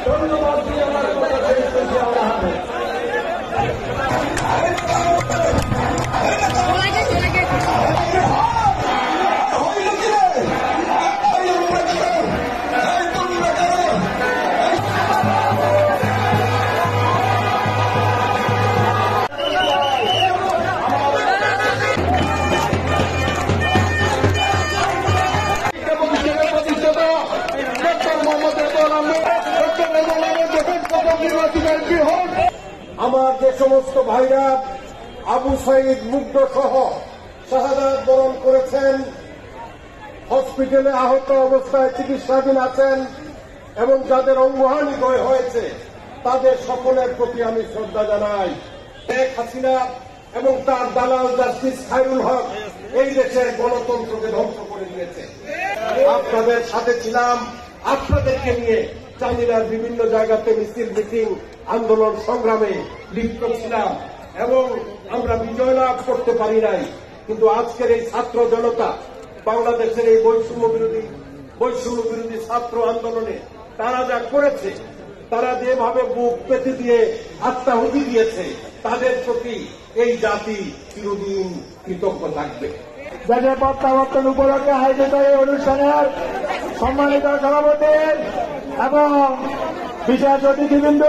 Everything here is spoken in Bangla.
ধন্যবাদ দিয়ে আমার কথা শেষ করছি। আল্লাহ হাফেজ। আমার যে সমস্ত ভাইরা আবু সাইদ মুগ্ধ সহ শাহাদাত বরণ করেছেন, হসপিটালে আহত অবস্থায় চিকিৎসাধীন আছেন এবং যাদের অঙ্গহানি হয়েছে, তাদের সকলের প্রতি আমি শ্রদ্ধা জানাই। শেখ হাসিনা এবং তার দালাল জাস্টিস খায়রুল হক এই দেশের গণতন্ত্রকে ধ্বংস করে দিয়েছে। আপনাদের সাথে ছিলাম, আপনাদেরকে নিয়ে চাঁদিনার বিভিন্ন জায়গাতে মিছিল, মিটিং, আন্দোলন, সংগ্রামে লিপ্ত ছিলাম এবং আমরা বিজয় লাভ করতে পারি নাই। কিন্তু আজকের এই ছাত্র জনতা, বাংলাদেশের এই বৈষম্য বিরোধী ছাত্র আন্দোলনে তারা যা করেছে, তারা যেভাবে বুক পেতে দিয়ে আত্মাহুতি দিয়েছে, তাদের প্রতি এই জাতি চিরদিন কৃতজ্ঞ থাকবে। দেশের প্রত্যাবর্তন উপলক্ষে আয়োজিত এই অনুষ্ঠানের সম্মানিত সভাপতি এবং বিশেষ অতিথিবৃন্দ,